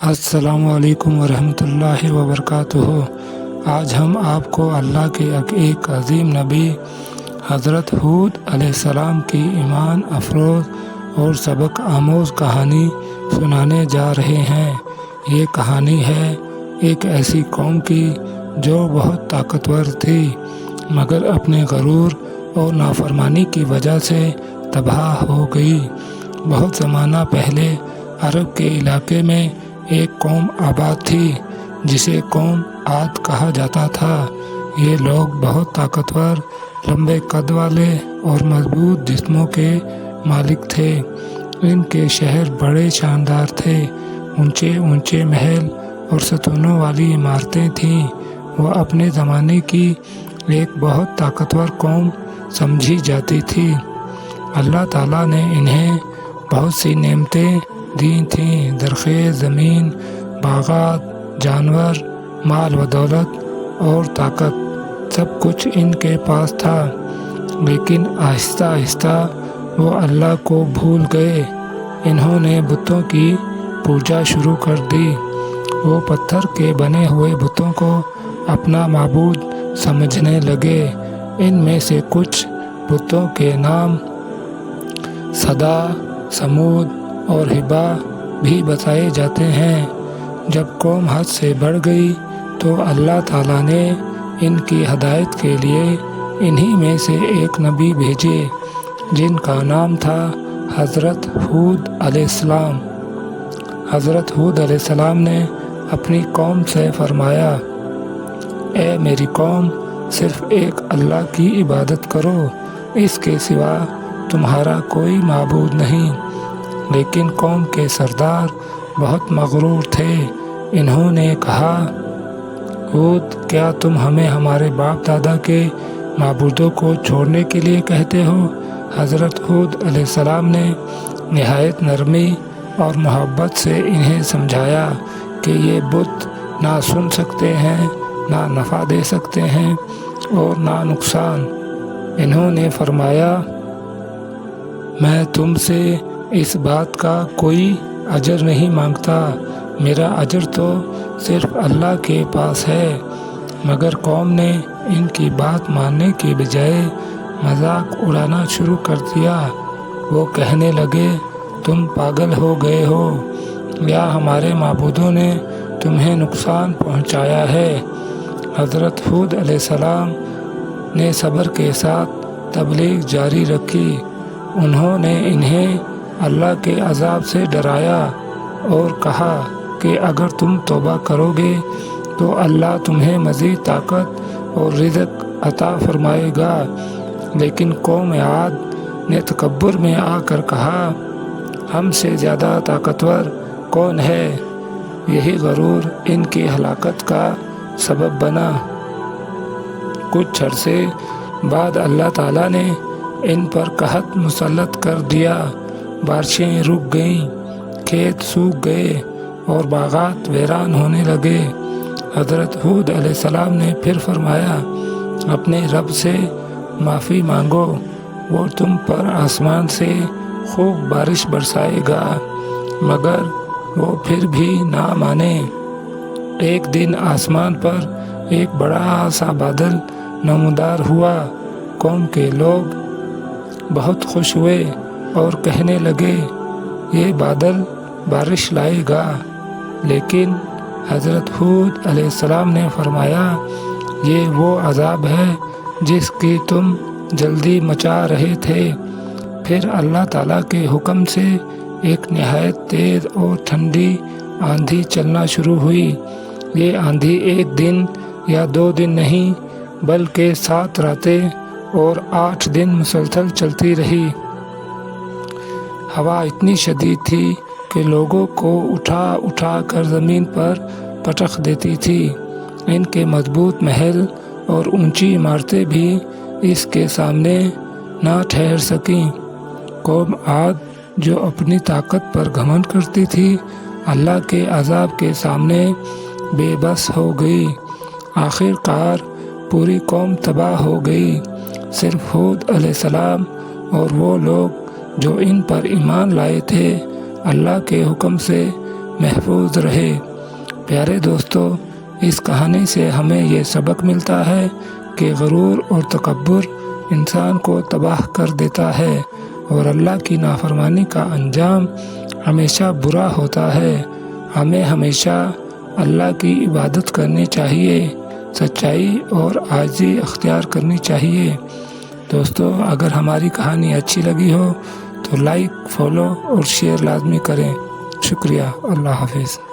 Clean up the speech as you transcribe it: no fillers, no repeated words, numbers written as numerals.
السلام علیکم ورحمۃ اللہ وبرکاتہ۔ آج ہم آپ کو اللہ کے ایک عظیم نبی حضرت ہود علیہ السلام کی ایمان افروز اور سبق آموز کہانی سنانے جا رہے ہیں۔ یہ کہانی ہے ایک ایسی قوم کی جو بہت طاقتور تھی مگر اپنے غرور اور نافرمانی کی وجہ سے تباہ ہو گئی۔ بہت زمانہ پہلے عرب کے علاقے میں ایک قوم آباد تھی جسے قوم عاد کہا جاتا تھا۔ یہ لوگ بہت طاقتور، لمبے قد والے اور مضبوط جسموں کے مالک تھے۔ ان کے شہر بڑے شاندار تھے، اونچے اونچے محل اور ستونوں والی عمارتیں تھیں۔ وہ اپنے زمانے کی ایک بہت طاقتور قوم سمجھی جاتی تھی۔ اللہ تعالیٰ نے انہیں بہت سی نعمتیں دی تھیں، زرخیز زمین، باغات، جانور، مال و دولت اور طاقت، سب کچھ ان کے پاس تھا۔ لیکن آہستہ آہستہ وہ اللہ کو بھول گئے۔ انہوں نے بتوں کی پوجا شروع کر دی۔ وہ پتھر کے بنے ہوئے بتوں کو اپنا معبود سمجھنے لگے۔ ان میں سے کچھ بتوں کے نام صدا، سمود اور ہبا بھی بتائے جاتے ہیں۔ جب قوم حد سے بڑھ گئی تو اللہ تعالیٰ نے ان کی ہدایت کے لیے انہی میں سے ایک نبی بھیجے جن کا نام تھا حضرت ہود علیہ السلام۔ حضرت ہود علیہ السلام نے اپنی قوم سے فرمایا، اے میری قوم، صرف ایک اللہ کی عبادت کرو، اس کے سوا تمہارا کوئی معبود نہیں۔ لیکن قوم کے سردار بہت مغرور تھے۔ انہوں نے کہا، ہود، کیا تم ہمیں ہمارے باپ دادا کے معبودوں کو چھوڑنے کے لیے کہتے ہو؟ حضرت ہود علیہ السلام نے نہایت نرمی اور محبت سے انہیں سمجھایا کہ یہ بت نہ سن سکتے ہیں، نہ نفع دے سکتے ہیں اور نہ نقصان۔ انہوں نے فرمایا، میں تم سے اس بات کا کوئی اجر نہیں مانگتا، میرا اجر تو صرف اللہ کے پاس ہے۔ مگر قوم نے ان کی بات ماننے کے بجائے مذاق اڑانا شروع کر دیا۔ وہ کہنے لگے، تم پاگل ہو گئے ہو یا ہمارے معبودوں نے تمہیں نقصان پہنچایا ہے؟ حضرت ہود علیہ السلام نے صبر کے ساتھ تبلیغ جاری رکھی۔ انہوں نے انہیں اللہ کے عذاب سے ڈرایا اور کہا کہ اگر تم توبہ کرو گے تو اللہ تمہیں مزید طاقت اور رزق عطا فرمائے گا۔ لیکن قوم عاد نے تکبر میں آ کر کہا، ہم سے زیادہ طاقتور کون ہے؟ یہی غرور ان کی ہلاکت کا سبب بنا۔ کچھ عرصے بعد اللہ تعالیٰ نے ان پر قحط مسلط کر دیا۔ بارشیں رک گئیں، کھیت سوکھ گئے اور باغات ویران ہونے لگے۔ حضرت ہود علیہ السلام نے پھر فرمایا، اپنے رب سے معافی مانگو، وہ تم پر آسمان سے خوب بارش برسائے گا۔ مگر وہ پھر بھی نہ مانے۔ ایک دن آسمان پر ایک بڑا سا بادل نمودار ہوا۔ قوم کے لوگ بہت خوش ہوئے اور کہنے لگے، یہ بادل بارش لائے گا۔ لیکن حضرت ہود علیہ السلام نے فرمایا، یہ وہ عذاب ہے جس کی تم جلدی مچا رہے تھے۔ پھر اللہ تعالیٰ کے حکم سے ایک نہایت تیز اور ٹھنڈی آندھی چلنا شروع ہوئی۔ یہ آندھی ایک دن یا 2 دن نہیں بلکہ 7 راتیں اور 8 دن مسلسل چلتی رہی۔ ہوا اتنی شدید تھی کہ لوگوں کو اٹھا اٹھا کر زمین پر پٹخ دیتی تھی۔ ان کے مضبوط محل اور اونچی عمارتیں بھی اس کے سامنے نہ ٹھہر سکیں۔ قوم عاد جو اپنی طاقت پر گھمنڈ کرتی تھی، اللہ کے عذاب کے سامنے بے بس ہو گئی۔ آخر کار پوری قوم تباہ ہو گئی۔ صرف ہود علیہ السلام اور وہ لوگ جو ان پر ایمان لائے تھے اللہ کے حکم سے محفوظ رہے۔ پیارے دوستو، اس کہانی سے ہمیں یہ سبق ملتا ہے کہ غرور اور تکبر انسان کو تباہ کر دیتا ہے اور اللہ کی نافرمانی کا انجام ہمیشہ برا ہوتا ہے۔ ہمیں ہمیشہ اللہ کی عبادت کرنی چاہیے، سچائی اور عاجزی اختیار کرنی چاہیے۔ دوستو، اگر ہماری کہانی اچھی لگی ہو تو لائک، فالو اور شیئر لازمی کریں۔ شکریہ۔ اللہ حافظ۔